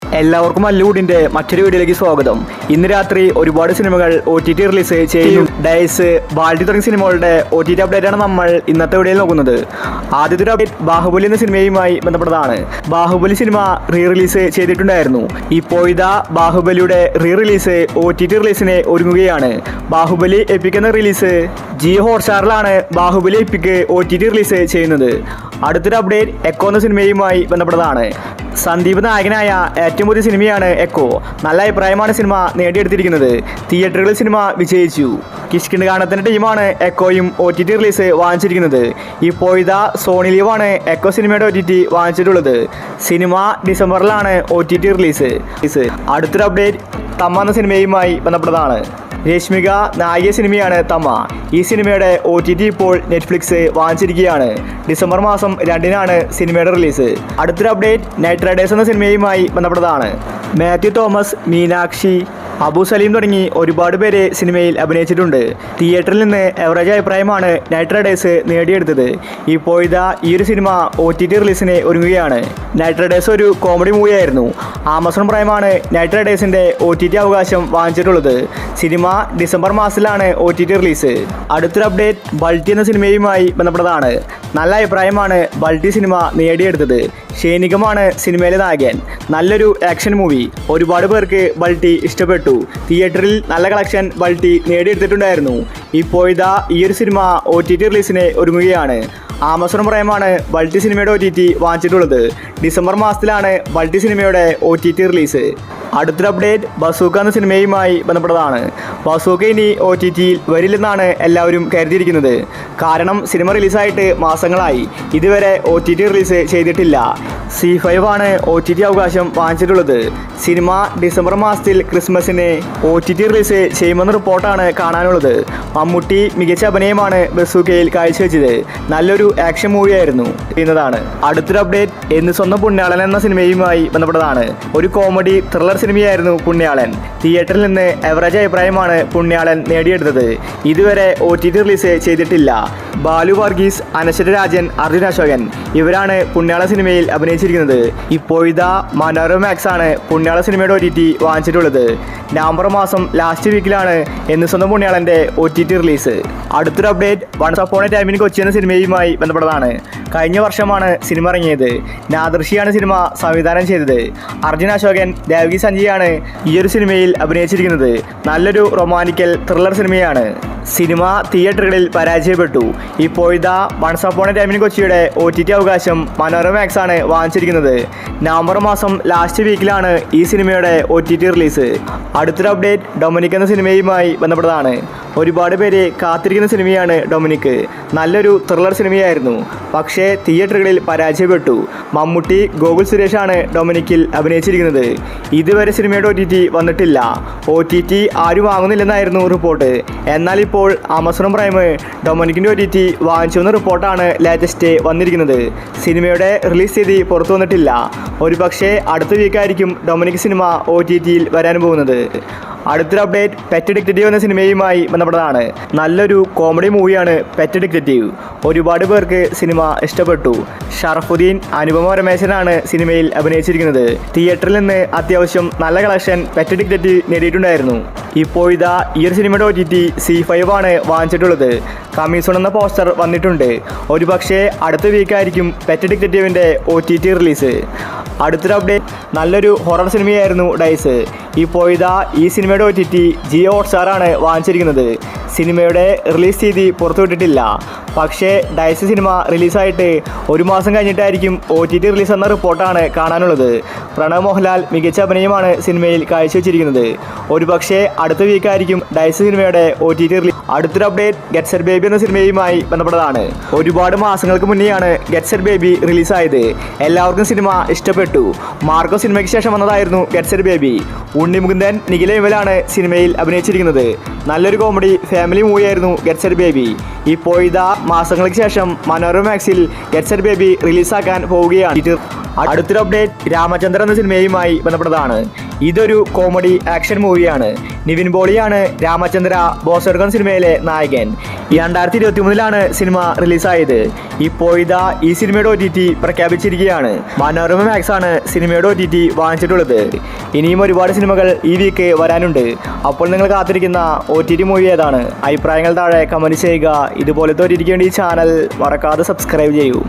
എല്ലാവർക്കും മല്ലൂടിന്റെ മറ്റൊരു വീഡിയോയിലേക്ക് സ്വാഗതം. ഇന്ന് രാത്രി ഒരുപാട് സിനിമകൾ OTT റിലീസ് ചെയ്യും. ഡൈസ്, ബാൽഡി തുടങ്ങിയ സിനിമകളുടെ OTT അപ്ഡേറ്റ് ആണ് നമ്മൾ ഇന്നത്തെ വീഡിയോയിൽ നോക്കുന്നത്. ആദ്യത്തെ ഒരു അപ്ഡേറ്റ് ബാഹുബലി എന്ന സിനിമയുമായി ബന്ധപ്പെട്ടതാണ്. ബാഹുബലി സിനിമ റീ റിലീസ് ചെയ്തിട്ടുണ്ടായിരുന്നു. ഇപ്പോൾ ഇതാ ബാഹുബലിയുടെ റീ റിലീസ് OTT റിലീസിനെ ഒരുങ്ങുകയാണ്. ബാഹുബലി എപ്പിക് എന്ന റിലീസ് ജിയോ ഹോട്ട്സ്റ്റാറിലാണ് ബാഹുബലി എപ്പിക് OTT റിലീസ് ചെയ്യുന്നത്. അടുത്തൊരു അപ്ഡേറ്റ് എക്കോ എന്ന സിനിമയുമായി ബന്ധപ്പെട്ടതാണ്. സന്ദീപ് നായകനായ ഏറ്റവും പുതിയ സിനിമയാണ് എക്കോ. നല്ല അഭിപ്രായമാണ് സിനിമ നേടിയെടുത്തിരിക്കുന്നത്. തിയേറ്ററുകളിൽ സിനിമ വിജയിച്ചു. കിഷ്കിണ്ട് കാണത്തിന്റെ ടീമാണ് എക്കോയും OTT റിലീസ് വാങ്ങിച്ചിരിക്കുന്നത്. ഇപ്പോൾ ഇതാ സോണി ലീവാണ് എക്കോ സിനിമയുടെ OTT വാങ്ങിച്ചിട്ടുള്ളത്. സിനിമ ഡിസംബറിലാണ് OTT റിലീസ്. അടുത്തൊരു അപ്ഡേറ്റ് തമ്മ എന്ന സിനിമയുമായി ബന്ധപ്പെട്ടതാണ്. രശ്മിക നായിക സിനിമയാണ് തമ്മ. ഈ സിനിമയുടെ OTT ഇപ്പോൾ നെറ്റ്ഫ്ലിക്സ് വാങ്ങിച്ചിരിക്കുകയാണ്. ഡിസംബർ മാസം 2-നാണ് സിനിമയുടെ റിലീസ്. അടുത്തൊരു അപ്ഡേറ്റ് നൈറ്റ് റൈഡേഴ്സ് എന്ന സിനിമയുമായി ബന്ധപ്പെട്ടതാണ്. മാത്യു തോമസ്, മീനാക്ഷി, അബു സലീം തുടങ്ങി ഒരുപാട് പേര് സിനിമയിൽ അഭിനയിച്ചിട്ടുണ്ട്. തിയേറ്ററിൽ നിന്ന് എവറേജ് അഭിപ്രായമാണ് നൈറ്റ് റൈഡേഴ്സ് നേടിയെടുത്തത്. ഇപ്പോൾ ഇതാ ഈ ഒരു സിനിമ OTT റിലീസിന് ഒരുങ്ങുകയാണ്. നൈറ്റ് റൈഡേഴ്സ് ഒരു കോമഡി മൂവിയായിരുന്നു. ആമസോൺ പ്രൈമാണ് നൈറ്റ് റൈഡേഴ്സിന്റെ OTT അവകാശം വാങ്ങിച്ചിട്ടുള്ളത്. സിനിമ ഡിസംബർ മാസത്തിലാണ് OTT റിലീസ്. അടുത്തൊരു അപ്ഡേറ്റ് ബൾട്ടി എന്ന സിനിമയുമായി ബന്ധപ്പെട്ടതാണ്. നല്ല അഭിപ്രായമാണ് ബൾട്ടി സിനിമ നേടിയെടുത്തത്. ഷേനികമാണ് സിനിമയിലെ നായകൻ. നല്ലൊരു ആക്ഷൻ മൂവി. ഒരുപാട് പേർക്ക് ബൾട്ടി ഇഷ്ടപ്പെട്ടു. തിയേറ്ററിൽ നല്ല കളക്ഷൻ ബൾട്ടി നേടിയെടുത്തിട്ടുണ്ടായിരുന്നു. ഇപ്പോൾ ഇതാ ഈ ഒരു സിനിമ OTT റിലീസിന് ഒരുങ്ങുകയാണ്. ആമസോൺ പ്രൈമാണ് ബൾട്ടി സിനിമയുടെ OTT വാങ്ങിച്ചിട്ടുള്ളത്. ഡിസംബർ മാസത്തിലാണ് ബൾട്ടി സിനിമയുടെ OTT റിലീസ്. അടുത്തൊരു അപ്ഡേറ്റ് ബസൂക്ക എന്ന സിനിമയുമായി ബന്ധപ്പെട്ടതാണ്. ബസൂക്ക ഇനി OTTയിൽ വരില്ലെന്നാണ് എല്ലാവരും കരുതിയിരിക്കുന്നത്. കാരണം സിനിമ റിലീസായിട്ട് മാസങ്ങളായി. ഇതുവരെ OTT റിലീസ് ചെയ്തിട്ടില്ല. C5 ആണ് OTT അവകാശം വാങ്ങിച്ചിട്ടുള്ളത്. സിനിമ ഡിസംബർ മാസത്തിൽ ക്രിസ്മസിന് OTT റിലീസ് ചെയ്യുമെന്ന റിപ്പോർട്ടാണ് കാണാനുള്ളത്. മമ്മൂട്ടി മികച്ച അഭിനയമാണ് ബസൂക്കയിൽ കാഴ്ചവെച്ചത്. നല്ലൊരു ആക്ഷൻ മൂവിയായിരുന്നു എന്നതാണ്. അടുത്തൊരു അപ്ഡേറ്റ് എന്ന് സ്വന്തം പുണ്യാളൻ എന്ന സിനിമയുമായി ബന്ധപ്പെട്ടതാണ്. ഒരു കോമഡി ത്രില്ലർ സിനിമയായിരുന്നു പുണ്യാളൻ. തിയേറ്ററിൽ നിന്ന് എവറേജ് അഭിപ്രായമാണ് പുണ്യാളൻ നേടിയെടുത്തത്. ഇതുവരെ OTT റിലീസ് ചെയ്തിട്ടില്ല. ബാലു വർഗീസ്, അനശ്വര രാജൻ, അർജുൻ അശോകൻ ഇവരാണ് പുണ്യാള സിനിമയിൽ അഭിനയിച്ചിരിക്കുന്നത്. ഇപ്പോൾ ഇതാ മനോരമ മാക്സ് ആണ് പുണ്യാള സിനിമയുടെ OTT വാങ്ങിച്ചിട്ടുള്ളത്. നവംബർ മാസം ലാസ്റ്റ് വീക്കിലാണ് എന്ന് സ്വന്തം പുണ്യാളന്റെ OTT റിലീസ്. അടുത്തൊരു update once upon a time in Kochi എന്ന സിനിമയുമായി ബന്ധപ്പെട്ടതാണ്. കഴിഞ്ഞ വർഷമാണ് സിനിമ ഇറങ്ങിയത്. നാദർഷിയാണ് സിനിമ സംവിധാനം ചെയ്തത്. അർജുൻ അശോകൻ, ദേവകി സഞ്ജയാണ് ഈ ഒരു സിനിമയിൽ അഭിനയിച്ചിരിക്കുന്നത്. നല്ലൊരു റൊമാൻറ്റിക്കൽ ത്രില്ലർ സിനിമയാണ്. സിനിമ തിയേറ്ററുകളിൽ പരാജയപ്പെട്ടു. ഇപ്പോൾ ഇതാ once upon a time in കൊച്ചിയുടെ OTT അവകാശം മനോരമ മാക്സ് ആണ് വാങ്ങിച്ചിരിക്കുന്നത്. നവംബർ മാസം ലാസ്റ്റ് വീക്കിലാണ് ഈ സിനിമയുടെ OTT റിലീസ്. അടുത്തൊരു അപ്ഡേറ്റ് ഡൊമിനിക് എന്ന സിനിമയുമായി ബന്ധപ്പെട്ടതാണ്. ഒരുപാട് പേര് കാത്തിരിക്കുന്ന സിനിമയാണ് ഡൊമിനിക്. നല്ലൊരു ത്രില്ലർ സിനിമയായിരുന്നു. പക്ഷേ തിയേറ്ററുകളിൽ പരാജയപ്പെട്ടു. മമ്മൂട്ടി, ഗോകുൽ സുരേഷാണ് ഡൊമിനിക്കിൽ അഭിനയിച്ചിരിക്കുന്നത്. ഇതുവരെ സിനിമയുടെ OTT വന്നിട്ടില്ല. OTT ആരും വാങ്ങുന്നില്ലെന്നായിരുന്നു റിപ്പോർട്ട്. എന്നാൽ ഇപ്പോൾ ആമസോൺ പ്രൈം ഡൊമിനിക്കിൻ്റെ OTT വാങ്ങിച്ചുവെന്ന റിപ്പോർട്ടാണ് ലേറ്റസ്റ്റ് വന്നിരിക്കുന്നത്. സിനിമയുടെ റിലീസ് തീയതി പുറത്തു വന്നിട്ടില്ല. ഒരുപക്ഷെ അടുത്ത വീക്കായിരിക്കും ഡൊമിനിക് സിനിമ OTTയിൽ വരാൻ പോകുന്നത്. അടുത്തൊരു അപ്ഡേറ്റ് പെറ്റ് ഡിറ്റക്റ്റീവ് എന്ന സിനിമയുമായി ബന്ധപ്പെട്ടതാണ്. നല്ലൊരു കോമഡി മൂവിയാണ് പെറ്റ് ഡിറ്റക്റ്റീവ്. ഒരുപാട് പേർക്ക് സിനിമ ഇഷ്ടപ്പെട്ടു. ഷറഫുദ്ദീൻ, അനുപമ പരമേശ്വരനാണ് സിനിമയിൽ അഭിനയിച്ചിരിക്കുന്നത്. തിയേറ്ററിൽ നിന്ന് അത്യാവശ്യം നല്ല കളക്ഷൻ പെറ്റ് ഡിറ്റക്റ്റീവ് നേടിയിട്ടുണ്ടായിരുന്നു. ഇപ്പോൾ ഇതാ ഈ ഒരു സിനിമയുടെ OTT C5 ആണ് വാങ്ങിച്ചിട്ടുള്ളത്. കമ്മീസോൺ എന്ന പോസ്റ്റർ വന്നിട്ടുണ്ട്. ഒരുപക്ഷെ അടുത്ത വീക്കായിരിക്കും പെറ്റ് ഡിറ്റക്റ്റീവിൻ്റെ OTT റിലീസ്. അടുത്തൊരു അപ്ഡേറ്റ് നല്ലൊരു ഹൊറർ സിനിമയായിരുന്നു ഡൈസ്. ഇപ്പോൾ ഇതാ ഈ സിനിമയുടെ OTT ജിയോ ഹോട്ട്സ്റ്റാറാണ് വാങ്ങിച്ചിരിക്കുന്നത്. സിനിമയുടെ റിലീസ് തീയതി പുറത്തുവിട്ടിട്ടില്ല. പക്ഷേ ഡൈസ് സിനിമ റിലീസായിട്ട് ഒരു മാസം കഴിഞ്ഞിട്ടായിരിക്കും OTT റിലീസ് എന്ന റിപ്പോർട്ടാണ് കാണാനുള്ളത്. പ്രണവ് മോഹൻലാൽ മികച്ച അഭിനയമാണ് സിനിമയിൽ കാഴ്ചവെച്ചിരിക്കുന്നത്. ഒരുപക്ഷെ അടുത്ത വീക്കായിരിക്കും ഡൈസ് സിനിമയുടെ OTT റിലീസ്. അടുത്തൊരു അപ്ഡേറ്റ് ഗെറ്റ് സെറ്റ് ബേബി എന്ന സിനിമയുമായി ബന്ധപ്പെട്ടതാണ്. ഒരുപാട് മാസങ്ങൾക്ക് മുന്നെയാണ് ഗെറ്റ് സെറ്റ് ബേബി റിലീസായത്. എല്ലാവർക്കും സിനിമ ഇഷ്ടപ്പെട്ടു. മാർക്കോ സിനിമയ്ക്ക് ശേഷം വന്നതായിരുന്നു get set baby. Unni Mukundan, Nikhila വിമലാണ് സിനിമയിൽ അഭിനയിച്ചിരിക്കുന്നത്. നല്ലൊരു കോമഡി ഫാമിലി മൂവിയായിരുന്നു ഗെറ്റ് സെറ്റ് ബേബി. ഇപ്പോൾ ഇതാ മാസങ്ങൾക്ക് ശേഷം മനോരമ മാക്സിൽ ഗെറ്റ് സെറ്റ് ബേബി റിലീസാക്കാൻ പോവുകയാണ്. അടുത്തൊരു അപ്ഡേറ്റ് രാമചന്ദ്രൻ എന്ന സിനിമയുമായി ബന്ധപ്പെട്ടതാണ്. ഇതൊരു കോമഡി ആക്ഷൻ മൂവിയാണ്. നിവിൻ പോളിയാണ് രാമചന്ദ്ര ബോസർഗൻ സിനിമയിലെ നായകൻ. 2023 സിനിമ റിലീസായത്. ഇപ്പോഴിതാ ഈ സിനിമയുടെ OTT പ്രഖ്യാപിച്ചിരിക്കുകയാണ്. മനോരമ മാക്സ് ആണ് സിനിമയുടെ OTT വാങ്ങിച്ചിട്ടുള്ളത്. ഇനിയും ഒരുപാട് സിനിമകൾ ഈ വീക്ക് വരാനുണ്ട്. അപ്പോൾ നിങ്ങൾ കാത്തിരിക്കുന്ന OTT മൂവി ഏതാണ്? അഭിപ്രായങ്ങൾ താഴെ കമൻറ്റ് ചെയ്യുക. ഇതുപോലത്തെ OTTക്ക് വേണ്ടി ഈ ചാനൽ മറക്കാതെ സബ്സ്ക്രൈബ് ചെയ്യൂ.